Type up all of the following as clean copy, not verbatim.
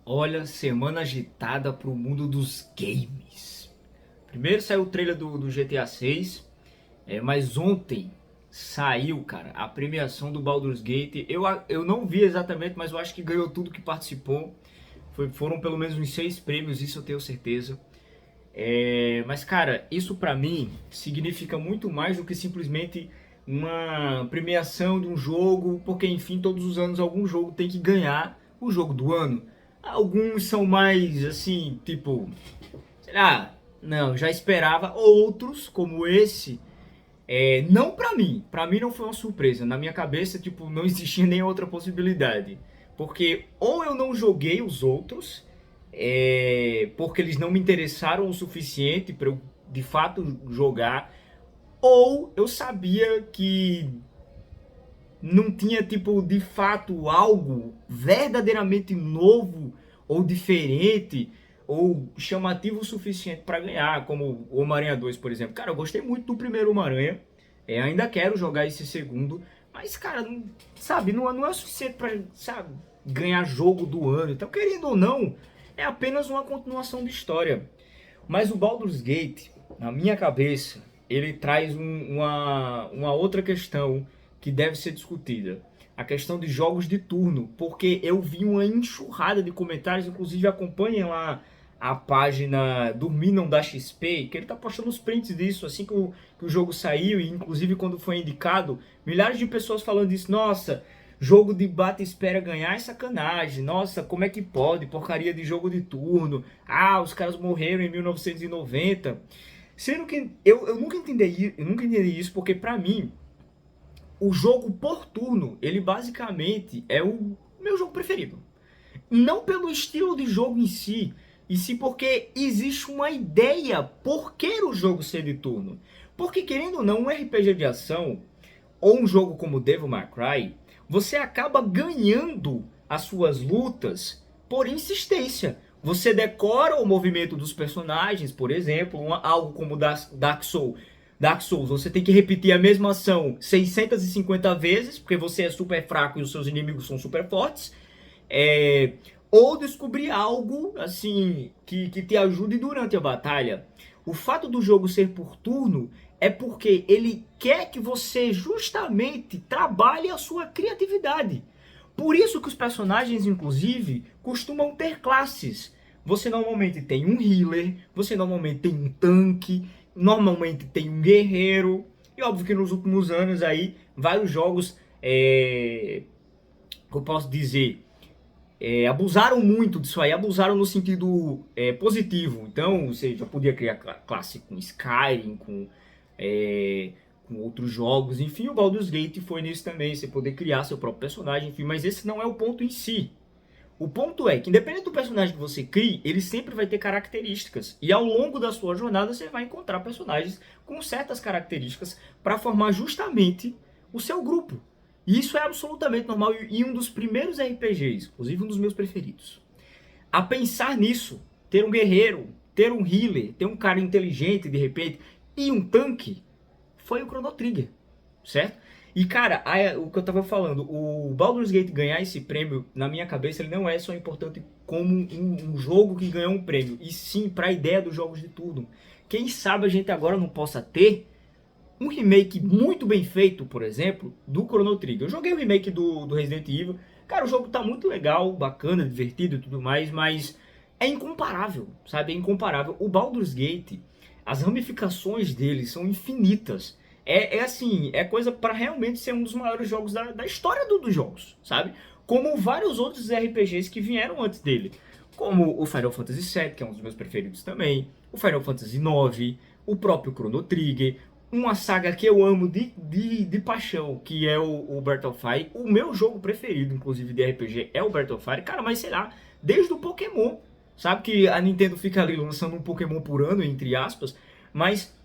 Olha, semana agitada pro mundo dos games. Primeiro saiu o trailer do GTA 6, mas ontem saiu, cara, a premiação do Baldur's Gate. Eu não vi exatamente, mas eu acho que ganhou tudo que participou. Foram pelo menos uns 6 prêmios, isso eu tenho certeza. Mas, cara, isso pra mim significa muito mais do que simplesmente uma premiação de um jogo, porque enfim, todos os anos algum jogo tem que ganhar o jogo do ano. Alguns são mais assim, tipo, sei lá, não, já esperava. Outros, como esse, não pra mim não foi uma surpresa. Na minha cabeça, tipo, não existia nem outra possibilidade. Porque ou eu não joguei os outros, porque eles não me interessaram o suficiente para eu de fato jogar, ou eu sabia que não tinha, tipo, de fato algo verdadeiramente novo ou diferente ou chamativo o suficiente para ganhar, como o Homem-Aranha 2, por exemplo. Cara, eu gostei muito do primeiro Homem-Aranha, ainda quero jogar esse segundo, mas, cara, não, sabe, não é o suficiente para, sabe, ganhar jogo do ano. Então, querendo ou não, é apenas uma continuação de história. Mas o Baldur's Gate, na minha cabeça, ele traz uma outra questão que deve ser discutida. A questão de jogos de turno, porque eu vi uma enxurrada de comentários, inclusive acompanhem lá a página Dorminam da XP, que ele tá postando os prints disso assim que o jogo saiu, e inclusive quando foi indicado, milhares de pessoas falando isso. Nossa, jogo de bate e espera ganhar é sacanagem. Nossa, como é que pode? Porcaria de jogo de turno. Ah, os caras morreram em 1990. Sendo que eu nunca entendi isso, porque pra mim, o jogo por turno, ele basicamente é o meu jogo preferido. Não pelo estilo de jogo em si, e sim porque existe uma ideia por que o jogo ser de turno. Porque, querendo ou não, um RPG de ação ou um jogo como Devil May Cry, você acaba ganhando as suas lutas por insistência. Você decora o movimento dos personagens, por exemplo, algo como Dark Souls. Dark Souls, você tem que repetir a mesma ação 650 vezes, porque você é super fraco e os seus inimigos são super fortes. É, ou descobrir algo assim que te ajude durante a batalha. O fato do jogo ser por turno é porque ele quer que você justamente trabalhe a sua criatividade. Por isso que os personagens, inclusive, costumam ter classes. Você normalmente tem um healer, você normalmente tem um tanque, normalmente tem um guerreiro. E óbvio que nos últimos anos aí, vários jogos, que eu posso dizer, abusaram muito disso aí, abusaram no sentido positivo. Então, você já podia criar classe com Skyrim, com outros jogos, enfim, o Baldur's Gate foi nisso também, você poder criar seu próprio personagem, enfim, mas esse não é o ponto em si. O ponto é que, independente do personagem que você crie, ele sempre vai ter características. E ao longo da sua jornada, você vai encontrar personagens com certas características para formar justamente o seu grupo. E isso é absolutamente normal e um dos primeiros RPGs, inclusive um dos meus preferidos. A pensar nisso, ter um guerreiro, ter um healer, ter um cara inteligente de repente e um tanque, foi o Chrono Trigger, certo? E cara, o que eu tava falando, o Baldur's Gate ganhar esse prêmio, na minha cabeça, ele não é só importante como um jogo que ganhou um prêmio, e sim para a ideia dos jogos de turno. Quem sabe a gente agora não possa ter um remake muito bem feito, por exemplo, do Chrono Trigger. Eu joguei o remake do Resident Evil. Cara, o jogo tá muito legal, bacana, divertido e tudo mais, mas é incomparável, sabe? É incomparável. O Baldur's Gate, as ramificações dele são infinitas. É assim, é coisa para realmente ser um dos maiores jogos da história dos jogos, sabe? Como vários outros RPGs que vieram antes dele. Como o Final Fantasy VII, que é um dos meus preferidos também, o Final Fantasy IX, o próprio Chrono Trigger, uma saga que eu amo de paixão, que é o Breath of Fire. O meu jogo preferido, inclusive, de RPG é o Breath of Fire. Cara, mas sei lá, desde o Pokémon. Sabe que a Nintendo fica ali lançando um Pokémon por ano, entre aspas. Mas,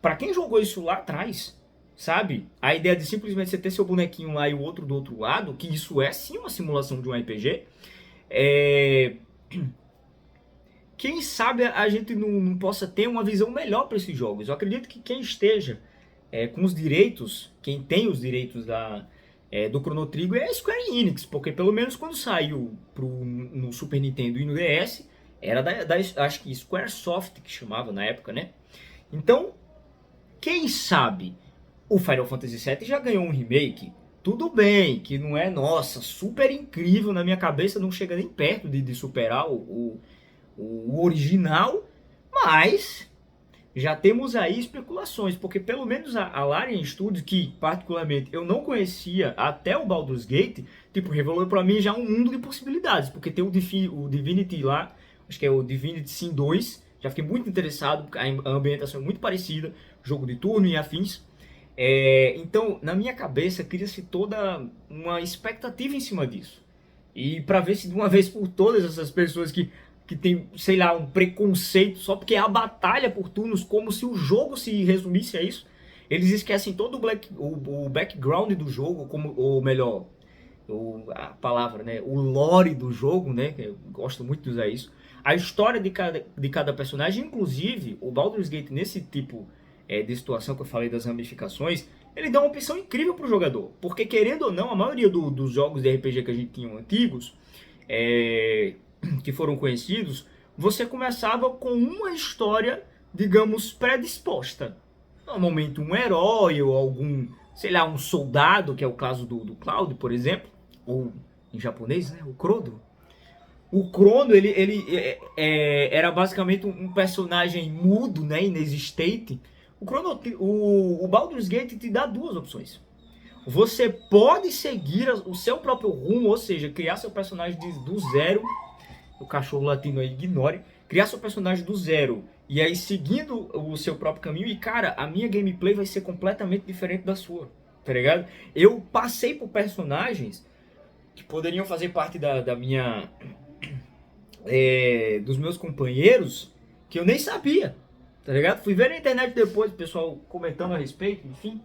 pra quem jogou isso lá atrás, sabe? A ideia de simplesmente você ter seu bonequinho lá e o outro do outro lado, que isso é sim uma simulação de um RPG. É... Quem sabe a gente não possa ter uma visão melhor para esses jogos. Eu acredito que quem esteja com os direitos, quem tem os direitos do Chrono Trigger é a Square Enix, porque pelo menos quando saiu no Super Nintendo e no DS, era acho que Squaresoft que chamava na época, né? Então, quem sabe o Final Fantasy VII já ganhou um remake? Tudo bem, que não é, nossa, super incrível, na minha cabeça não chega nem perto de superar o original, mas já temos aí especulações, porque pelo menos a Larian Studios, que particularmente eu não conhecia até o Baldur's Gate, tipo, revelou pra mim já um mundo de possibilidades, porque tem o Divinity lá, acho que é o Divinity Sin 2, já fiquei muito interessado, porque a ambientação é muito parecida, jogo de turno e afins. Então, na minha cabeça, cria-se toda uma expectativa em cima disso. E para ver se de uma vez por todas essas pessoas que tem, sei lá, um preconceito só porque é a batalha por turnos, como se o jogo se resumisse a isso, eles esquecem todo o background do jogo, como, ou melhor, a palavra, né, o lore do jogo, né, que eu gosto muito de usar isso, a história de cada personagem, inclusive o Baldur's Gate nesse tipo de situação que eu falei das ramificações, ele dá uma opção incrível para o jogador, porque querendo ou não, a maioria dos jogos de RPG que a gente tinha antigos, que foram conhecidos, você começava com uma história, digamos, predisposta. Normalmente um herói ou algum, sei lá, um soldado, que é o caso do Cloud, por exemplo, ou em japonês, né, o Crono. O Crono, era basicamente um personagem mudo, né, inexistente. O Baldur's Gate te dá duas opções. Você pode seguir o seu próprio rumo, ou seja, criar seu personagem do zero. O cachorro latino aí, ignore. Criar seu personagem do zero e aí seguindo o seu próprio caminho. E cara, a minha gameplay vai ser completamente diferente da sua, tá ligado? Eu passei por personagens que poderiam fazer parte da minha dos meus companheiros que eu nem sabia, tá ligado? Fui ver na internet depois o pessoal comentando a respeito, enfim.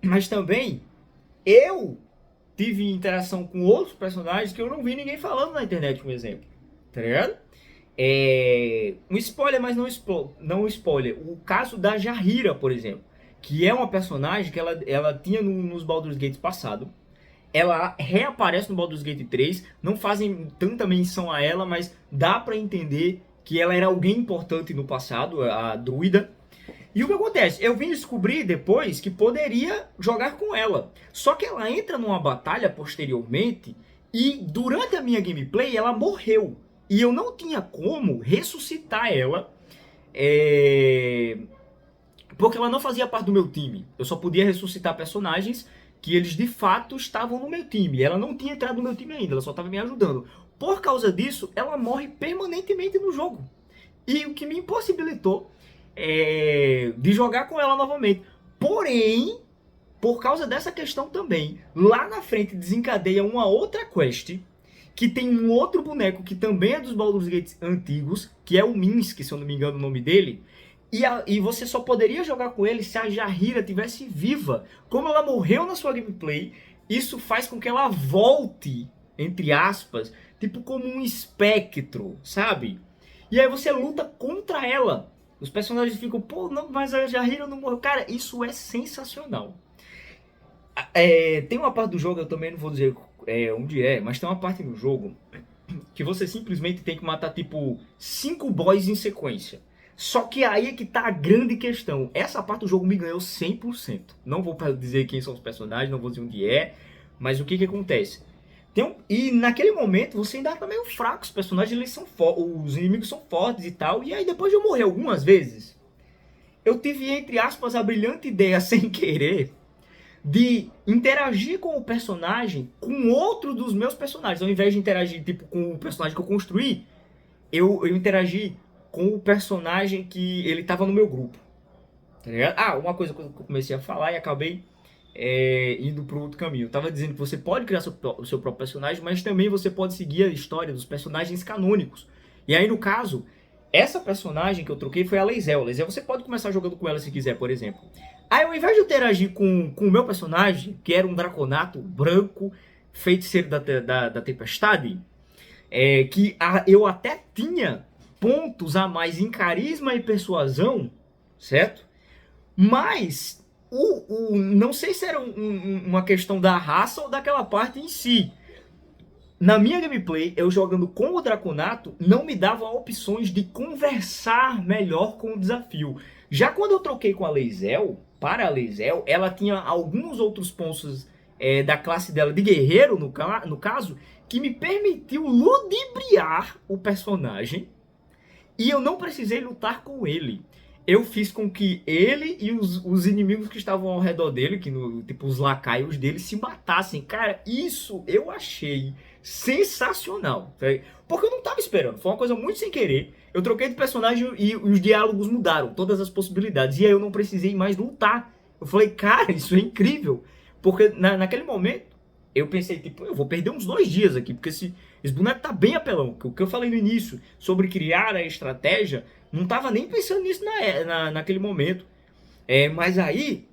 Mas também eu tive interação com outros personagens que eu não vi ninguém falando na internet, um exemplo, tá ligado? Um spoiler, mas não spoiler. O caso da Jaheira, por exemplo, que é uma personagem que ela tinha nos Baldur's Gate passado. Ela reaparece no Baldur's Gate 3, não fazem tanta menção a ela, mas dá pra entender que ela era alguém importante no passado, a druida. E o que acontece? Eu vim descobrir depois que poderia jogar com ela. Só que ela entra numa batalha posteriormente e durante a minha gameplay ela morreu. E eu não tinha como ressuscitar ela, porque ela não fazia parte do meu time. Eu só podia ressuscitar personagens que eles de fato estavam no meu time. Ela não tinha entrado no meu time ainda, ela só estava me ajudando. Por causa disso, ela morre permanentemente no jogo. E o que me impossibilitou de jogar com ela novamente. Porém, por causa dessa questão também, lá na frente desencadeia uma outra quest que tem um outro boneco que também é dos Baldur's Gate antigos, que é o Minsk, se eu não me engano o nome dele. E você só poderia jogar com ele se a Jaheira tivesse viva. Como ela morreu na sua gameplay, isso faz com que ela volte, entre aspas, tipo como um espectro, sabe? E aí você luta contra ela. Os personagens ficam, pô, não, mas a Jaheira não morreu. Cara, isso é sensacional. Tem uma parte do jogo, eu também não vou dizer onde mas tem uma parte no jogo que você simplesmente tem que matar, tipo, 5 boys em sequência. Só que aí é que tá a grande questão. Essa parte do jogo me ganhou 100%. Não vou dizer quem são os personagens, não vou dizer onde mas o que que acontece? E naquele momento você ainda tá meio fraco, os personagens eles são os inimigos são fortes e tal. E aí depois de eu morrer algumas vezes, eu tive, entre aspas, a brilhante ideia, sem querer, de interagir com o personagem, com outro dos meus personagens. Ao invés de interagir tipo, com o personagem que eu construí, eu interagi com o personagem que ele tava no meu grupo. Tá ligado? Uma coisa que eu comecei a falar e acabei indo para outro caminho. Eu tava dizendo que você pode criar o seu próprio personagem, mas também você pode seguir a história dos personagens canônicos. E aí, no caso, essa personagem que eu troquei foi a Lae'zel. A Lae'zel você pode começar jogando com ela se quiser, por exemplo. Aí, ao invés de interagir com o meu personagem, que era um draconato branco, feiticeiro da tempestade, eu até tinha pontos a mais em carisma e persuasão, certo? Mas não sei se era uma questão da raça ou daquela parte em si. Na minha gameplay, eu jogando com o Draconato, não me dava opções de conversar melhor com o desafio. Já quando eu troquei com a Lae'zel, para a Lae'zel, ela tinha alguns outros pontos da classe dela de guerreiro, no caso, que me permitiu ludibriar o personagem e eu não precisei lutar com ele. Eu fiz com que ele e os inimigos que estavam ao redor dele, tipo os lacaios dele, se matassem. Cara, isso eu achei sensacional. Tá? Porque eu não tava esperando. Foi uma coisa muito sem querer. Eu troquei de personagem e os diálogos mudaram. Todas as possibilidades. E aí eu não precisei mais lutar. Eu falei, cara, isso é incrível. Porque naquele momento, eu pensei, tipo, eu vou perder uns 2 dias aqui. Porque esse boneco tá bem apelão. O que eu falei no início sobre criar a estratégia, não tava nem pensando nisso naquele momento. Mas aí,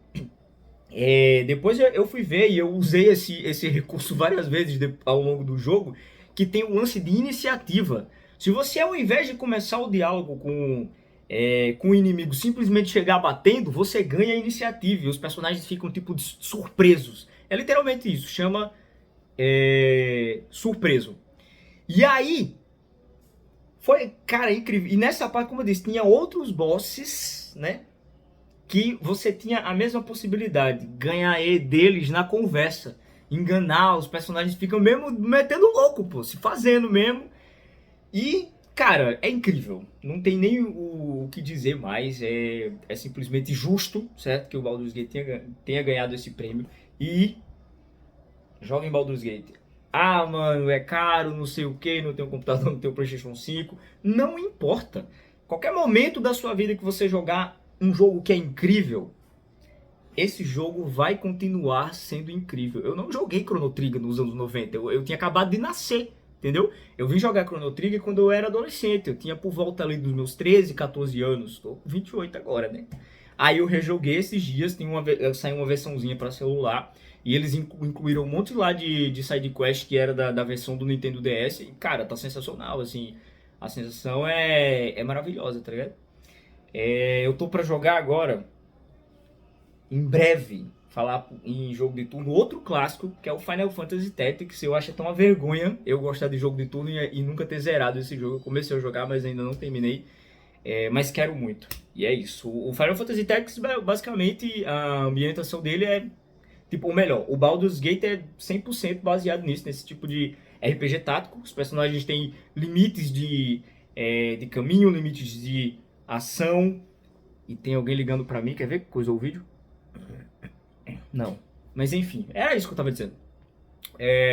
depois eu fui ver e eu usei esse recurso várias vezes ao longo do jogo, que tem o lance de iniciativa. Se você, ao invés de começar o diálogo com o inimigo, simplesmente chegar batendo, você ganha a iniciativa e os personagens ficam tipo surpresos. É literalmente isso, chama surpreso. E aí, foi, cara, incrível. E nessa parte, como eu disse, tinha outros bosses, né? Que você tinha a mesma possibilidade, ganhar deles na conversa, enganar, os personagens ficam mesmo metendo louco, pô, se fazendo mesmo. E, cara, é incrível, não tem nem o que dizer mais, é simplesmente justo, certo, que o Baldur's Gate tenha ganhado esse prêmio. E joga em Baldur's Gate. Ah, mano, é caro, não sei o que, não tenho computador, não tenho PlayStation 5, não importa. Qualquer momento da sua vida que você jogar um jogo que é incrível, esse jogo vai continuar sendo incrível. Eu não joguei Chrono Trigger nos anos 90, eu tinha acabado de nascer, entendeu? Eu vim jogar Chrono Trigger quando eu era adolescente, eu tinha por volta ali dos meus 13, 14 anos, tô com 28 agora, né? Aí eu rejoguei esses dias, saiu uma versãozinha para celular, e eles incluíram um monte lá de side quest que era da versão do Nintendo DS, e cara, tá sensacional, assim, a sensação é maravilhosa, tá ligado? Eu tô pra jogar agora, em breve, falar em jogo de turno, outro clássico, que é o Final Fantasy Tactics. Eu acho até uma vergonha eu gostar de jogo de turno e nunca ter zerado esse jogo. Eu comecei a jogar, mas ainda não terminei, mas quero muito. E é isso. O Final Fantasy Tactics, basicamente, a ambientação dele é, tipo, o melhor. O Baldur's Gate é 100% baseado nesse tipo de RPG tático. Os personagens têm limites de caminho, limites de ação. E tem alguém ligando pra mim, quer ver que coisou o vídeo? Não. Mas enfim, era isso que eu tava dizendo.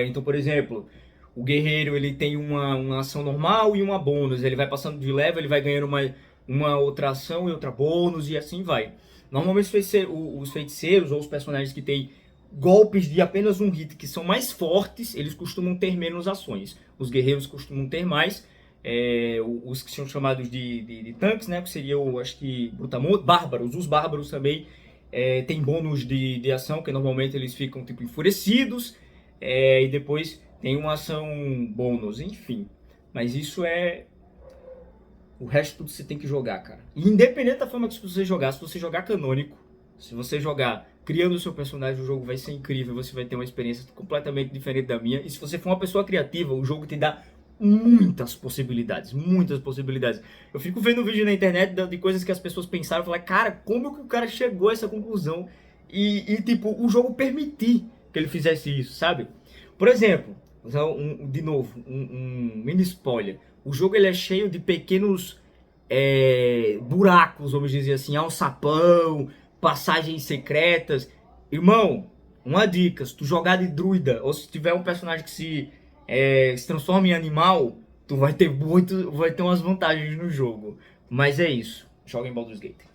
Então, por exemplo, o guerreiro ele tem uma ação normal e uma bônus. Ele vai passando de level, ele vai ganhando uma outra ação e outra bônus e assim vai. Normalmente os feiticeiros ou os personagens que têm golpes de apenas um hit, que são mais fortes, eles costumam ter menos ações. Os guerreiros costumam ter mais. Os que são chamados de tanques, né, que seria acho que brutamontes, bárbaros. Os bárbaros também tem bônus de ação, que normalmente eles ficam tipo enfurecidos, e depois tem uma ação bônus, enfim. Mas isso o resto tudo você tem que jogar, cara. E independente da forma que você jogar, se você jogar canônico, se você jogar criando o seu personagem, o jogo vai ser incrível, você vai ter uma experiência completamente diferente da minha. E se você for uma pessoa criativa, o jogo te dá muitas possibilidades, muitas possibilidades. Eu fico vendo vídeo na internet de coisas que as pessoas pensaram, e falar, cara, como que o cara chegou a essa conclusão e tipo, o jogo permitir que ele fizesse isso, sabe? Por exemplo, de novo, um mini spoiler. O jogo ele é cheio de pequenos buracos, vamos dizer assim, alçapão, passagens secretas. Irmão, uma dica, se tu jogar de druida, ou se tiver um personagem que se transforma em animal, tu vai ter umas vantagens no jogo. Mas é isso, joga em Baldur's Gate.